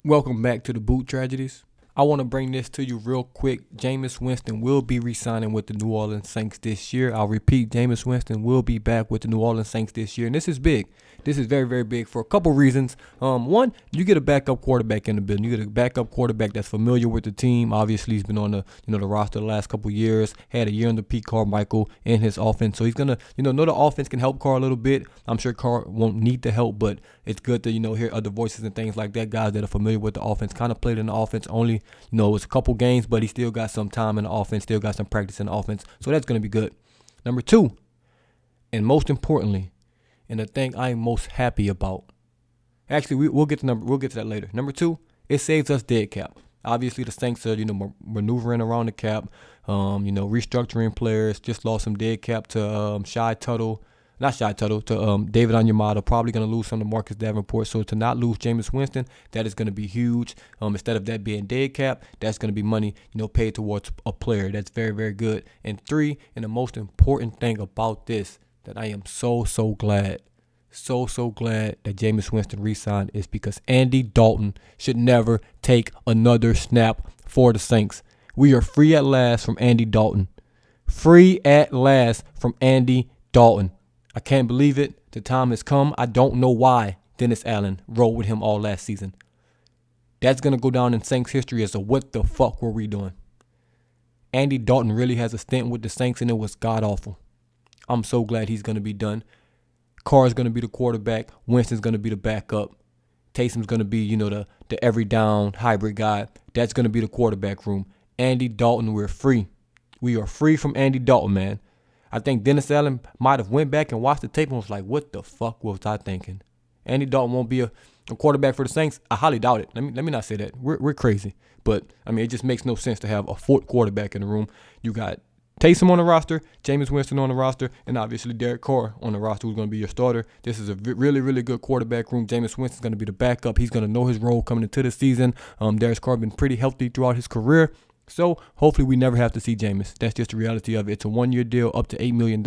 Welcome back to the Boot Tragedies. I want to bring this to you real quick. Jameis Winston will be re-signing with the New Orleans Saints this year. I'll repeat, Jameis Winston will be back with the New Orleans Saints this year. And this is big. This is very, very big for a couple reasons. One, you get a backup quarterback in the building. You get a backup quarterback that's familiar with the team. Obviously, he's been on the roster the last couple years. Had a year under Pete Carmichael in his offense. So he's going to, know the offense can help Carr a little bit. I'm sure Carr won't need the help, but it's good to, hear other voices and things like that. Guys that are familiar with the offense, kind of played in the offense only, it was a couple games, but he still got some time in the offense, still got some practice in the offense. So that's going to be good. Number two, and most importantly, and the thing I'm most happy about, actually we'll get to that later. Number two, it saves us dead cap. Obviously the Saints are maneuvering around the cap, restructuring players. Just lost some dead cap to David Onyemata. Probably going to lose some to Marcus Davenport. So to not lose Jameis Winston, that is going to be huge. Instead of that being dead cap, that's going to be money, paid towards a player. That's very, very good. And three, and the most important thing about this that I am so glad that Jameis Winston re-signed is because Andy Dalton should never take another snap for the Saints. We are free at last from Andy Dalton. Free at last from Andy Dalton. I can't believe it. The time has come. I don't know why Dennis Allen rolled with him all last season. That's going to go down in Saints history as a what the fuck were we doing? Andy Dalton really has a stint with the Saints, and it was god-awful. I'm so glad he's going to be done. Carr's going to be the quarterback. Winston's going to be the backup. Taysom's going to be, the every down hybrid guy. That's going to be the quarterback room. Andy Dalton, we're free. We are free from Andy Dalton, man. I think Dennis Allen might have went back and watched the tape and was like, what the fuck was I thinking? Andy Dalton won't be a quarterback for the Saints. I highly doubt it. Let me not say that. We're crazy. But, it just makes no sense to have a fourth quarterback in the room. You got Taysom on the roster, Jameis Winston on the roster, and obviously Derek Carr on the roster, who's going to be your starter. This is a really, really good quarterback room. Jameis Winston's going to be the backup. He's going to know his role coming into the season. Derek Carr been pretty healthy throughout his career. So hopefully we never have to see Jameis. That's just the reality of it. It's a one-year deal up to $8 million.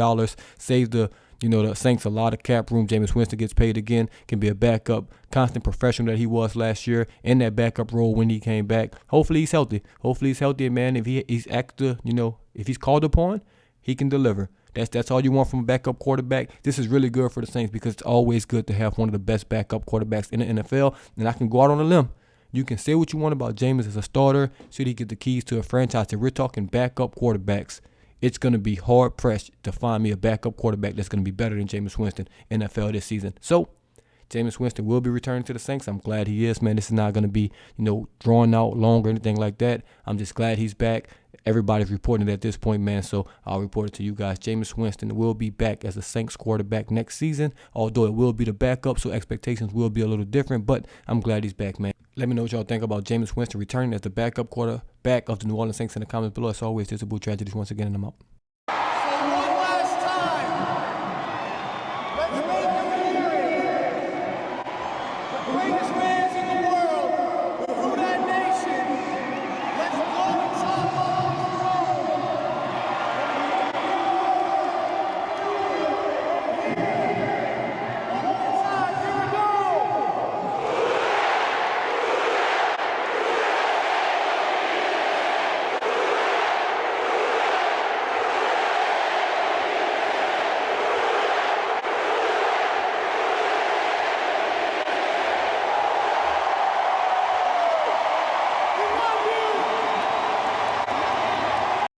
Saves the Saints a lot of cap room. Jameis Winston gets paid again. Can be a backup, constant professional that he was last year in that backup role when he came back. Hopefully he's healthy. Hopefully he's healthy, man. If he's active, if he's called upon, he can deliver. That's all you want from a backup quarterback. This is really good for the Saints because it's always good to have one of the best backup quarterbacks in the NFL. And I can go out on a limb. You can say what you want about Jameis as a starter. Should he get the keys to a franchise? If we're talking backup quarterbacks, it's going to be hard-pressed to find me a backup quarterback that's going to be better than Jameis Winston in the NFL this season. So, Jameis Winston will be returning to the Saints. I'm glad he is, man. This is not going to be, drawn out long or anything like that. I'm just glad he's back. Everybody's reporting it at this point, man, so I'll report it to you guys. Jameis Winston will be back as a Saints quarterback next season, although it will be the backup, so expectations will be a little different, but I'm glad he's back, man. Let me know what y'all think about Jameis Winston returning as the backup quarterback of the New Orleans Saints in the comments below. As always, this is Boot Tragedies once again, and I'm out.